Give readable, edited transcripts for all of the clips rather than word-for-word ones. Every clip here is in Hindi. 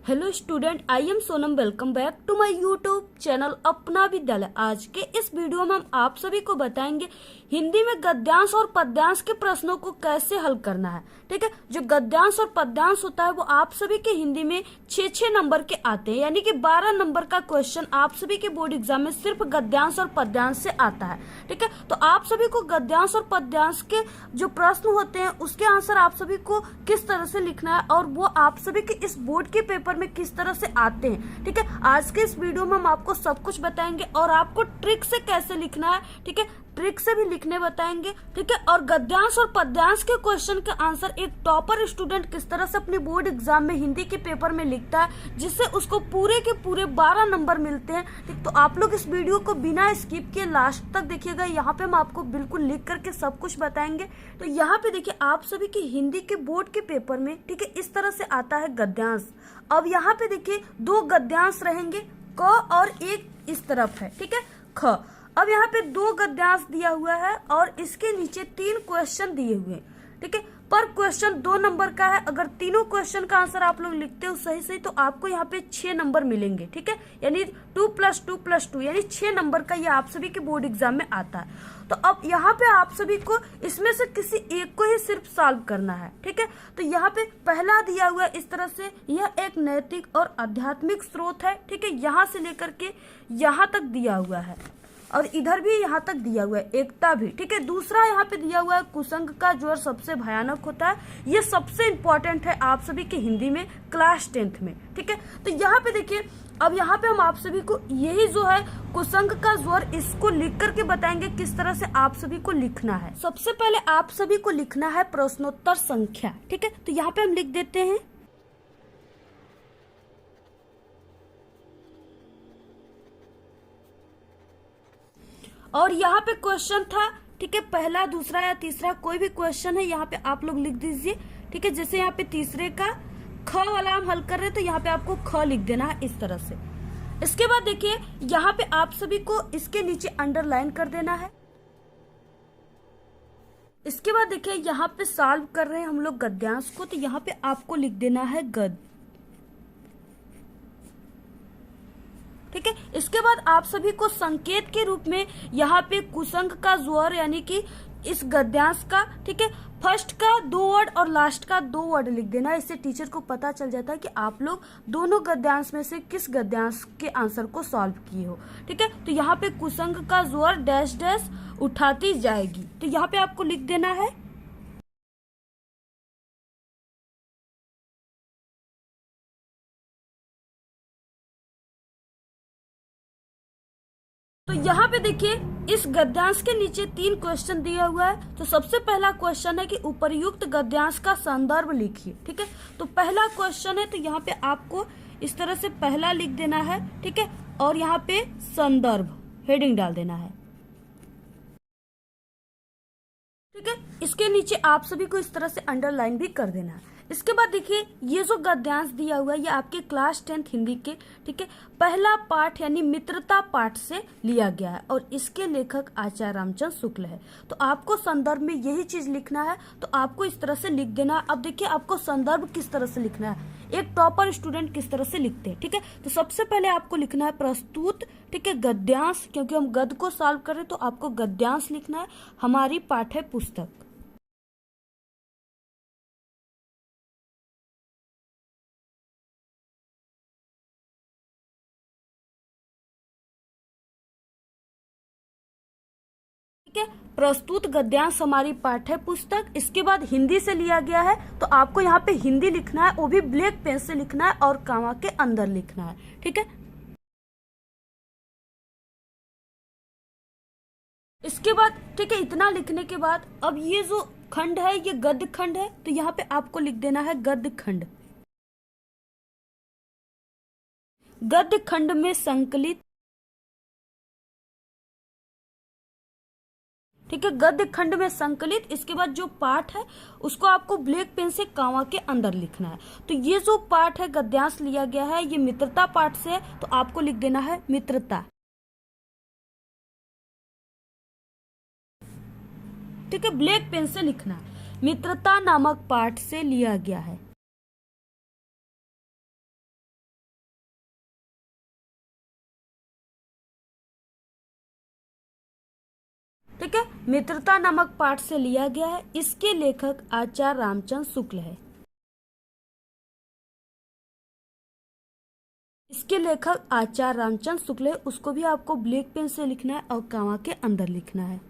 Hello student, I am Sonam. Welcome back to my YouTube channel Apna Vidyalaya. आज के इस वीडियो में हम आप सभी को बताएंगे हिंदी में गद्यांश और पद्यांश के प्रश्नों को कैसे हल करना है। ठीक है, जो गद्यांश और पद्यांश होता है वो आप सभी के हिंदी में 6 नंबर के आते हैं, यानी कि 12 नंबर का क्वेश्चन आप सभी के बोर्ड एग्जाम में सिर्फ गद्यांश और पद्यांश से आता है। ठीक है, तो आप सभी को गद्यांश और पद्यांश के जो प्रश्न होते हैं उसके आंसर आप सभी को किस तरह से लिखना है और वो आप सभी के इस बोर्ड के पेपर में किस तरह से आते हैं। ठीक है, आज के इस वीडियो में हम आपको सब कुछ बताएंगे और आपको ट्रिक से कैसे लिखना है। ठीक है, ट्रिक से भी लिखने बताएंगे। ठीक है, और गद्यांश और पद्यांश के क्वेश्चन के आंसर एक टॉपर स्टूडेंट किस तरह से अपने बोर्ड एग्जाम में हिंदी के पेपर में लिखता है जिससे उसको पूरे के पूरे 12 नंबर मिलते हैं। ठीक, तो आप लोग इस वीडियो को बिना स्किप किए लास्ट तक देखिएगा। यहाँ पे हम आपको बिल्कुल लिख करके सब कुछ बताएंगे। तो यहाँ पे देखिए आप सभी की हिंदी के बोर्ड के पेपर में ठीक है इस तरह से आता है गद्यांश। अब यहाँ पे देखिए 2 गद्यांश रहेंगे, क और एक इस तरफ है। ठीक है, ख। अब यहाँ पे 2 गद्यांश दिया हुआ है और इसके नीचे 3 क्वेश्चन दिए हुए हैं। ठीक है, पर क्वेश्चन 2 नंबर का है। अगर तीनों क्वेश्चन का आंसर आप लोग लिखते हो सही सही तो आपको यहाँ पे 6 नंबर मिलेंगे। ठीक है, यानी 2 + 2 + 2 यानी 6 नंबर का ये आप सभी के बोर्ड एग्जाम में आता है। तो अब यहाँ पे आप सभी को इसमें से किसी एक को ही सिर्फ सॉल्व करना है। ठीक है, तो यहाँ पे पहला दिया हुआ है इस तरह से, यह एक नैतिक और आध्यात्मिक स्रोत है। ठीक है, यहाँ से लेकर के यहाँ तक दिया हुआ है और इधर भी यहाँ तक दिया हुआ है, एकता भी। ठीक है, दूसरा यहाँ पे दिया हुआ है कुसंग का ज्वर सबसे भयानक होता है। ये सबसे इंपॉर्टेंट है आप सभी के हिंदी में क्लास 10th में। ठीक है, तो यहाँ पे देखिए अब यहाँ पे हम आप सभी को यही जो है कुसंग का ज्वर, इसको लिख करके बताएंगे किस तरह से आप सभी को लिखना है। सबसे पहले आप सभी को लिखना है प्रश्नोत्तर संख्या। ठीक है, तो यहाँ पे हम लिख देते हैं और यहाँ पे क्वेश्चन था। ठीक है, पहला, दूसरा या तीसरा कोई भी क्वेश्चन है यहाँ पे आप लोग लिख दीजिए। ठीक है, जैसे यहाँ पे तीसरे का ख वाला हम हल कर रहे हैं तो यहाँ पे आपको ख लिख देना है इस तरह से। इसके बाद देखिए यहाँ पे आप सभी को इसके नीचे अंडरलाइन कर देना है। इसके बाद देखिए यहाँ पे सॉल्व कर रहे हैं हम लोग गद्यांश को, तो यहाँ पे आपको लिख देना है गद। ठीक है, इसके बाद आप सभी को संकेत के रूप में यहाँ पे कुसंग का ज्वर यानी कि इस गद्यांश का, ठीक है, फर्स्ट का 2 वर्ड और लास्ट का 2 वर्ड लिख देना है। इससे टीचर को पता चल जाता है कि आप लोग दोनों गद्यांश में से किस गद्यांश के आंसर को सॉल्व किए हो। ठीक है, तो यहाँ पे कुसंग का ज्वर डैश डैश उठाती जाएगी, तो यहाँ पे आपको लिख देना है। तो यहाँ पे देखिए इस गद्यांश के नीचे 3 क्वेश्चन दिया हुआ है। तो सबसे पहला क्वेश्चन है कि उपर्युक्त गद्यांश का संदर्भ लिखिए। ठीक है, तो पहला क्वेश्चन है तो यहाँ पे आपको इस तरह से पहला लिख देना है। ठीक है, और यहाँ पे संदर्भ हेडिंग डाल देना है। ठीक है, इसके नीचे आप सभी को इस तरह से अंडरलाइन भी कर देना है। इसके बाद देखिए ये जो गद्यांश दिया हुआ है ये आपके क्लास 10th हिंदी के, ठीक है, पहला पाठ यानी मित्रता पाठ से लिया गया है और इसके लेखक आचार्य रामचंद्र शुक्ल है। तो आपको संदर्भ में यही चीज लिखना है, तो आपको इस तरह से लिख देना। अब देखिए आपको संदर्भ किस तरह से लिखना है, एक टॉपर स्टूडेंट किस तरह से लिखते हैं। ठीक है, तो सबसे पहले आपको लिखना है प्रस्तुत, ठीक है, गद्यांश, क्योंकि हम गद्य को सॉल्व कर रहे हैं तो आपको गद्यांश लिखना है, हमारी पाठ्य पुस्तक। ठीक है, प्रस्तुत गद्यांश हमारी पाठ्य पुस्तक। इसके बाद हिंदी से लिया गया है तो आपको यहाँ पे हिंदी लिखना है, वो भी ब्लैक पेन से लिखना है और कामा के अंदर लिखना है। ठीक है, इसके बाद ठीक है इतना लिखने के बाद अब ये जो खंड है ये गद्य खंड है, तो यहाँ पे आपको लिख देना है गद्य खंड। गद्य खंड में संकलित, ठीक है, गद्य खंड में संकलित। इसके बाद जो पाठ है उसको आपको ब्लैक पेन से कामा के अंदर लिखना है। तो ये जो पाठ है गद्यांश लिया गया है ये मित्रता पाठ से है, तो आपको लिख देना है मित्रता। ठीक है, ब्लैक पेन से लिखना है, मित्रता नामक पाठ से लिया गया है। ठीक है, मित्रता नामक पाठ से लिया गया है। इसके लेखक आचार्य रामचंद्र शुक्ल है। इसके लेखक आचार्य रामचंद्र शुक्ल है। उसको भी आपको ब्लैक पेन से लिखना है और कामा के अंदर लिखना है।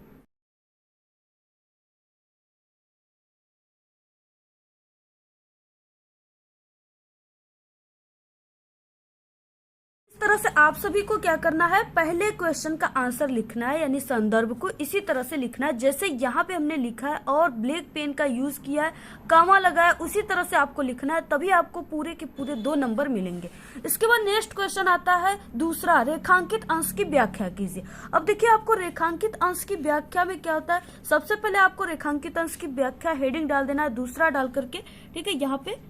इस तरह से आप सभी को क्या करना है, पहले क्वेश्चन का आंसर लिखना है, यानी संदर्भ को इसी तरह से लिखना है जैसे यहाँ पे हमने लिखा है और ब्लैक पेन का यूज किया है, कामा लगाया, उसी तरह से आपको लिखना है, तभी आपको पूरे के पूरे 2 नंबर मिलेंगे। इसके बाद नेक्स्ट क्वेश्चन आता है दूसरा, रेखांकित अंश की व्याख्या कीजिए। अब देखिए आपको रेखांकित अंश की व्याख्या में क्या होता है, सबसे पहले आपको रेखांकित अंश की व्याख्या हेडिंग डाल देना है, दूसरा डाल करके, ठीक है, यहाँ पे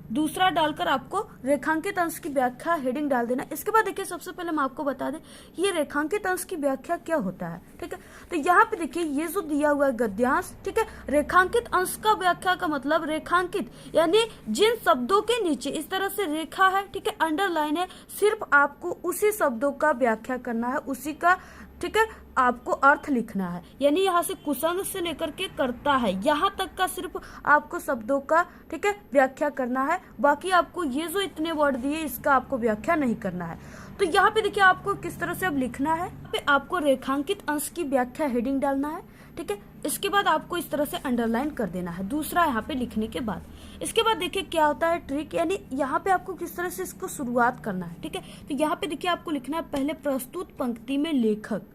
दूसरा डालकर आपको रेखांकित अंश की व्याख्या हेडिंग डाल देना। इसके बाद देखिए सबसे पहले हम आपको बता दें ये रेखांकित अंश की व्याख्या क्या होता है, ठीक है। तो यहाँ पे देखिए ये जो दिया हुआ है गद्यांश, ठीक है, रेखांकित अंश का व्याख्या का मतलब रेखांकित यानी जिन शब्दों के नीचे इस तरह से रेखा है, ठीक है, अंडरलाइन है, सिर्फ आपको उसी शब्दों का व्याख्या करना है, उसी का, ठीक है, आपको अर्थ लिखना है। यानी यहाँ से कुसंग से लेकर के करता है यहाँ तक का सिर्फ आपको शब्दों का, ठीक है, व्याख्या करना है। बाकी आपको ये जो इतने वर्ड दिए इसका आपको व्याख्या नहीं करना है। तो यहाँ पे देखिए आपको किस तरह से अब लिखना है, पे आपको रेखांकित अंश की व्याख्या हेडिंग डालना है, ठीक है। इसके बाद आपको इस तरह से अंडरलाइन कर देना है दूसरा यहाँ पे लिखने के बाद। इसके बाद देखिए क्या होता है ट्रिक, यानी यहाँ पे आपको किस तरह से इसको शुरुआत करना है, ठीक है। तो यहाँ पे देखिए आपको लिखना है पहले प्रस्तुत पंक्ति में लेखक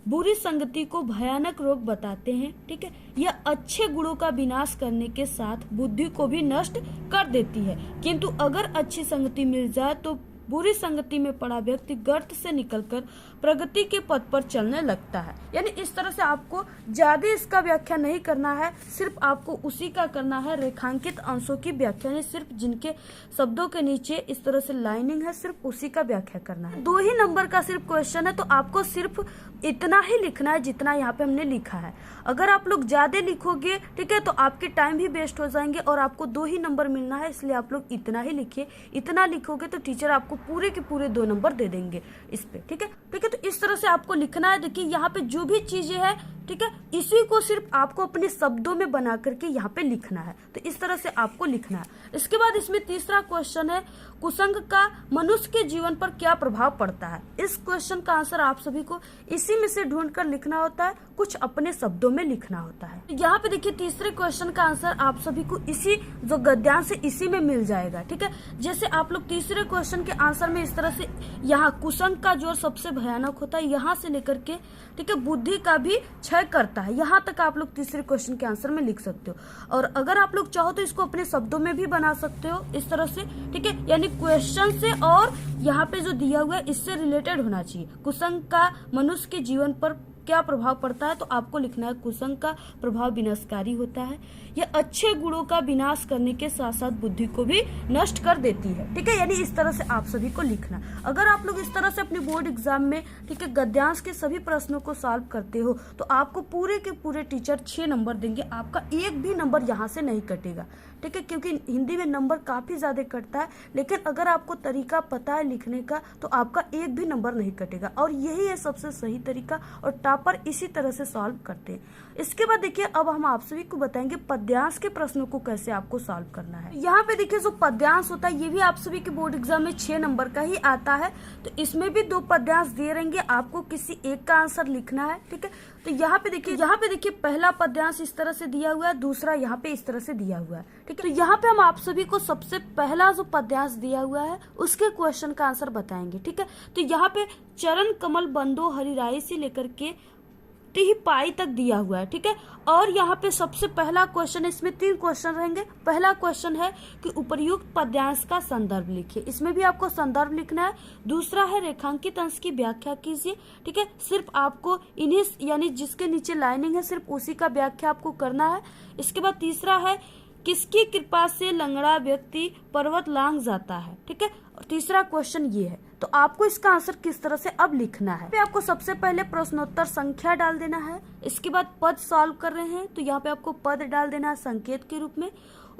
बुरी संगति को भयानक रोग बताते हैं, ठीक है, यह अच्छे गुणों का विनाश करने के साथ बुद्धि को भी नष्ट कर देती है, किंतु अगर अच्छी संगति मिल जाए तो बुरी संगति में पड़ा व्यक्ति गर्त से निकलकर प्रगति के पथ पर चलने लगता है। यानी इस तरह से आपको ज्यादा इसका व्याख्या नहीं करना है, सिर्फ आपको उसी का करना है, रेखांकित अंशों की व्याख्या नहीं, सिर्फ जिनके शब्दों के नीचे इस तरह से लाइनिंग है सिर्फ उसी का व्याख्या करना है। 2 ही नंबर का सिर्फ क्वेश्चन है तो आपको सिर्फ इतना ही लिखना है जितना यहाँ पे हमने लिखा है। अगर आप लोग ज्यादा लिखोगे, ठीक है, तो आपके टाइम भी वेस्ट हो जाएंगे और आपको 2 ही नंबर मिलना है, इसलिए आप लोग इतना ही लिखिए। इतना लिखोगे तो टीचर आपको पूरे के पूरे 2 नंबर दे देंगे इस पे, ठीक है, ठीक है। तो इस तरह से आपको लिखना है। देखिए यहाँ पे जो भी चीजें हैं, ठीक है, इसी को सिर्फ आपको अपने शब्दों में बना करके यहाँ पे लिखना है। तो इस तरह से आपको लिखना है। इसके बाद इसमें तीसरा क्वेश्चन है कुसंग का मनुष्य के जीवन पर क्या प्रभाव पड़ता है। इस क्वेश्चन का आंसर आप सभी को इसी में से ढूंढ कर लिखना होता है, कुछ अपने शब्दों में लिखना होता है। तो यहाँ पे देखिए तीसरे क्वेश्चन का आंसर आप सभी को इसी जो गद्यांश है इसी में मिल जाएगा, ठीक है। जैसे आप लोग तीसरे क्वेश्चन के आंसर में इस तरह से यहाँ कुसंग का जोर सबसे भयानक होता है, यहाँ से लेकर के, ठीक है, बुद्धि का भी क्षय करता है, यहाँ तक आप लोग तीसरे क्वेश्चन के आंसर में लिख सकते हो। और अगर आप लोग चाहो तो इसको अपने शब्दों में भी बना सकते हो इस तरह से, ठीक है, यानी क्वेश्चन से और यहाँ पे जो दिया हुआ है इससे रिलेटेड होना चाहिए। कुसंग का मनुष्य के जीवन पर क्या प्रभाव पड़ता है, तो आपको लिखना है कुसंग का प्रभाव विनाशकारी होता है, यह अच्छे गुणों का विनाश करने के साथ साथ बुद्धि को भी नष्ट कर देती है, ठीक है। यानी इस तरह से आप सभी को लिखना। अगर आप लोग इस तरह से अपने बोर्ड एग्जाम में, ठीक है, गद्यांश के सभी प्रश्नों को सॉल्व करते हो तो आपको पूरे के पूरे टीचर 6 नंबर देंगे, आपका एक भी नंबर यहाँ से नहीं कटेगा, ठीक है, क्योंकि हिंदी में नंबर काफी ज्यादा कटता है, लेकिन अगर आपको तरीका पता है लिखने का तो आपका एक भी नंबर नहीं कटेगा, और यही है सबसे सही तरीका, और टॉपर इसी तरह से सॉल्व करते हैं। इसके बाद देखिए अब हम आप सभी को बताएंगे पद्यांश के प्रश्नों को कैसे आपको सॉल्व करना है। यहाँ पे देखिए जो पद्यांश होता है ये भी आप सभी के बोर्ड एग्जाम में 6 नंबर का ही आता है, तो इसमें भी 2 पद्यांश दे रहेंगे, आपको किसी एक का आंसर लिखना है, ठीक है। तो यहाँ पे देखिए पहला पद्यांश इस तरह से दिया हुआ है, दूसरा यहाँ पे इस तरह से दिया हुआ है, ठीक है। तो यहाँ पे हम आप सभी को सबसे पहला जो पद्यांश दिया हुआ है उसके क्वेश्चन का आंसर बताएंगे, ठीक है। तो यहाँ पे चरण कमल बंदो हरिराई से लेकर के ही पाई तक दिया हुआ है, ठीक है। और यहाँ पे सबसे पहला क्वेश्चन, इसमें 3 क्वेश्चन रहेंगे। पहला क्वेश्चन है कि उपर्युक्त पद्यांश का संदर्भ लिखिए, इसमें भी आपको संदर्भ लिखना है। दूसरा है रेखांकित अंश की व्याख्या कीजिए, ठीक है, सिर्फ आपको इन्हीं यानी जिसके नीचे लाइनिंग है सिर्फ उसी का व्याख्या आपको करना है। इसके बाद तीसरा है किसकी कृपा से लंगड़ा व्यक्ति पर्वत लांघ जाता है, ठीक है। और तीसरा क्वेश्चन ये है, तो आपको इसका आंसर किस तरह से अब लिखना है। आपको सबसे पहले प्रश्नोत्तर संख्या डाल देना है, इसके बाद पद सॉल्व कर रहे हैं तो यहाँ पे आपको पद डाल देना है संकेत के रूप में।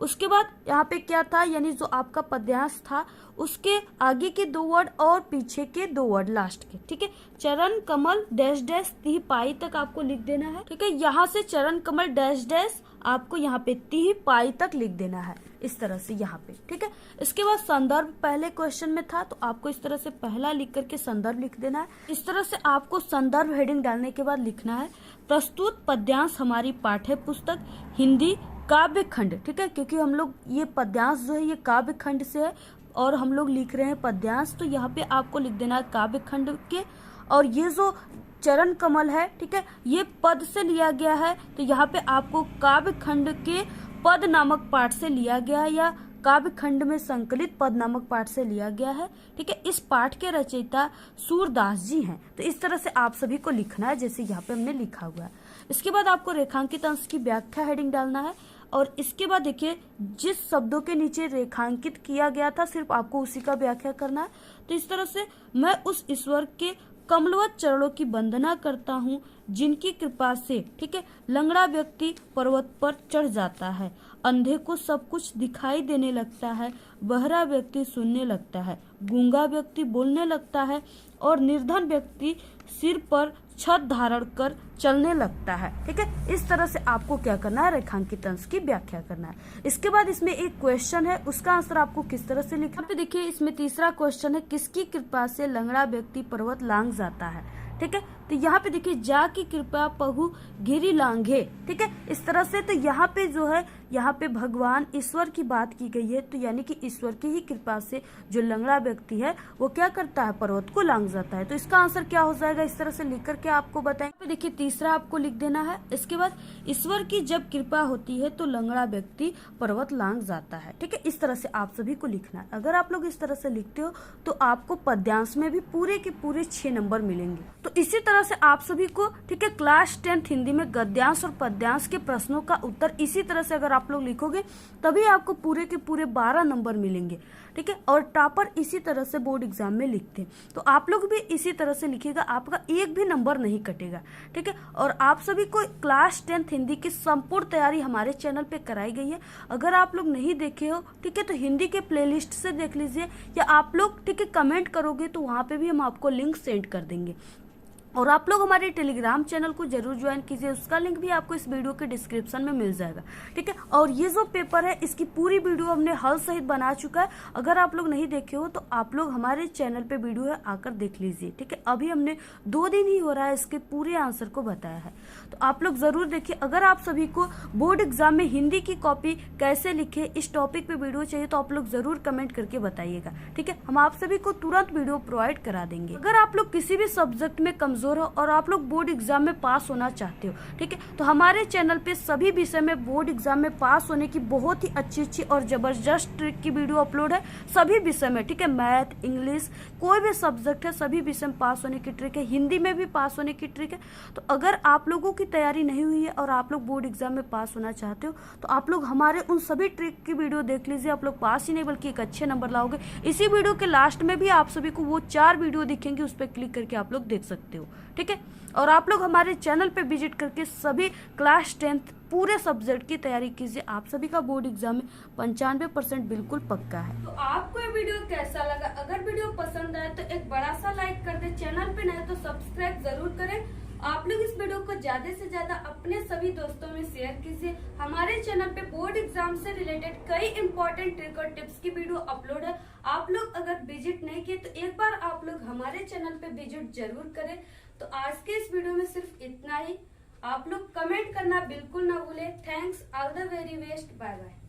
उसके बाद यहाँ पे क्या था, यानी जो आपका पद्यांश था उसके आगे के 2 वर्ड और पीछे के 2 वर्ड लास्ट के, ठीक है। चरण कमल डैश डैश तिह पाई तक आपको लिख देना है, ठीक है। यहाँ से चरण कमल डैश डैश आपको यहाँ पे तिह पाई तक लिख देना है, इस तरह से यहाँ पे, ठीक है। इसके बाद संदर्भ पहले क्वेश्चन में था तो आपको इस तरह से पहला लिख करके संदर्भ लिख देना है। इस तरह से आपको संदर्भ हेडिंग डालने के बाद लिखना है प्रस्तुत पद्यांश हमारी पाठ्य पुस्तक हिंदी काव्य खंड, ठीक है। क्योंकि हम लोग ये पद्यांश जो है ये काव्य खंड से है और हम लोग लिख रहे हैं पद्यांश, तो यहाँ पे आपको लिख देना है काव्य खंड के। और ये जो चरण कमल है, ठीक है, ये पद से लिया गया है, तो यहाँ पे आपको काव्य खंड के पद नामक पाठ से लिया गया है या काव्य खंड में संकलित पद नामक पाठ से लिया गया है, ठीक है। इस पाठ के रचयिता सूरदास जी हैं, तो इस तरह से आप सभी को लिखना है जैसे यहाँ पे हमने लिखा हुआ है। इसके बाद आपको रेखांकित अंश की व्याख्या हेडिंग डालना है और इसके बाद देखिए जिस शब्दों के नीचे रेखांकित किया गया था सिर्फ आपको उसी का व्याख्या करना है। तो इस तरह से मैं उस ईश्वर के कमलवत चरणों की वंदना करता हूँ जिनकी कृपा से, ठीक है, लंगड़ा व्यक्ति पर्वत पर चढ़ जाता है, अंधे को सब कुछ दिखाई देने लगता है, बहरा व्यक्ति सुनने लगता है, गूंगा व्यक्ति बोलने लगता है और निर्धन व्यक्ति सिर पर छत धारण कर चलने लगता है, ठीक है। इस तरह से आपको क्या करना है, रेखांकित अंश की व्याख्या करना है। इसके बाद इसमें एक क्वेश्चन है, उसका आंसर आपको किस तरह से लिखना है। देखिए इसमें तीसरा क्वेश्चन है, किसकी कृपा से लंगड़ा व्यक्ति पर्वत लांघ जाता है, ठीक है। तो यहाँ पे देखिए जा की कृपा पहु गिरी लांघे, ठीक है, इस तरह से। तो यहाँ पे जो है यहाँ पे भगवान ईश्वर की बात की गई है, तो यानी कि ईश्वर की ही कृपा से जो लंगड़ा व्यक्ति है वो क्या करता है, पर्वत को लांघ जाता है। तो इसका आंसर क्या हो जाएगा, इस तरह से लिख करके आपको बताएंगे। देखिए तीसरा आपको लिख देना है। इसके बाद ईश्वर की जब कृपा होती है तो लंगड़ा व्यक्ति पर्वत लांघ जाता है, ठीक है। इस तरह से आप सभी को लिखना है। अगर आप लोग इस तरह से लिखते हो तो आपको पद्यांश में भी पूरे के पूरे 6 नंबर मिलेंगे। तो इसी तरह से आप सभी को, ठीक है, क्लास 10th हिंदी में गद्यांश और पद्यांश के प्रश्नों का उत्तर इसी तरह से अगर आप लोग लिखोगे तभी आपको पूरे के पूरे 12 नंबर मिलेंगे, ठीक है। और टॉपर इसी तरह से बोर्ड एग्जाम में लिखते हैं, तो आप लोग भी इसी तरह से लिखिएगा, आपका एक भी नंबर नहीं कटेगा, ठीक है। और आप सभी को क्लास 10th हिंदी की संपूर्ण तैयारी हमारे चैनल पे कराई गई है। अगर आप लोग नहीं देखे हो, ठीक है, तो हिंदी के प्लेलिस्ट से देख लीजिए या आप लोग, ठीक है, कमेंट करोगे तो वहां पे भी हम आपको लिंक सेंड कर देंगे। और आप लोग हमारे टेलीग्राम चैनल को जरूर ज्वाइन कीजिए, उसका लिंक भी आपको इस वीडियो के डिस्क्रिप्शन में मिल जाएगा, ठीक है। और ये जो पेपर है इसकी पूरी वीडियो हमने हल सहित बना चुका है, अगर आप लोग नहीं देखे हो तो आप लोग हमारे चैनल पे वीडियो है आकर देख लीजिए, ठीक है। अभी हमने 2 दिन ही हो रहा है इसके पूरे आंसर को बताया है, तो आप लोग जरूर देखिए। अगर आप सभी को बोर्ड एग्जाम में हिंदी की कॉपी कैसे लिखे इस टॉपिक पे वीडियो चाहिए तो आप लोग जरूर कमेंट करके बताइएगा, ठीक है। हम आप सभी को तुरंत वीडियो प्रोवाइड करा देंगे। अगर आप लोग किसी भी सब्जेक्ट में कमजोर हो और आप लोग बोर्ड एग्जाम में पास होना चाहते हो, ठीक है, तो हमारे चैनल पे सभी विषय में बोर्ड एग्जाम में पास होने की बहुत ही अच्छी और जबरदस्त ट्रिक की वीडियो अपलोड है सभी विषय में, ठीक है। मैथ, इंग्लिश, कोई भी सब्जेक्ट है सभी विषय में पास होने की ट्रिक है, हिंदी में भी पास होने की ट्रिक है। तो अगर आप लोगों की तैयारी नहीं हुई है और आप लोग बोर्ड एग्जाम में पास होना चाहते हो तो आप लोग हमारे उन सभी ट्रिक की वीडियो देख लीजिए, आप लोग पास ही नहीं बल्कि एक अच्छे नंबर लाओगे। इसी वीडियो के लास्ट में भी आप सभी को वो 4 वीडियो दिखेंगे, उस पर क्लिक करके आप लोग देख सकते हो, ठीक है। और आप लोग हमारे चैनल पे विजिट करके सभी क्लास 10th पूरे सब्जेक्ट की तैयारी कीजिए, आप सभी का बोर्ड एग्जाम में 95% बिल्कुल पक्का है। तो आपको ये वीडियो कैसा लगा? अगर वीडियो पसंद आए तो एक बड़ा सा लाइक कर दे, चैनल पे नए तो सब्सक्राइब जरूर करें। आप लोग इस वीडियो को ज्यादा से ज्यादा अपने सभी दोस्तों में शेयर कीजिए। हमारे चैनल पे बोर्ड एग्जाम से रिलेटेड कई इंपॉर्टेंट ट्रिक और टिप्स की वीडियो अपलोड है। आप लोग अगर विजिट नहीं किए तो एक बार आप लोग हमारे चैनल पे विजिट जरूर करें। तो आज के इस वीडियो में सिर्फ इतना ही। आप लोग कमेंट करना बिल्कुल ना भूले। Thanks, all the very best, bye bye.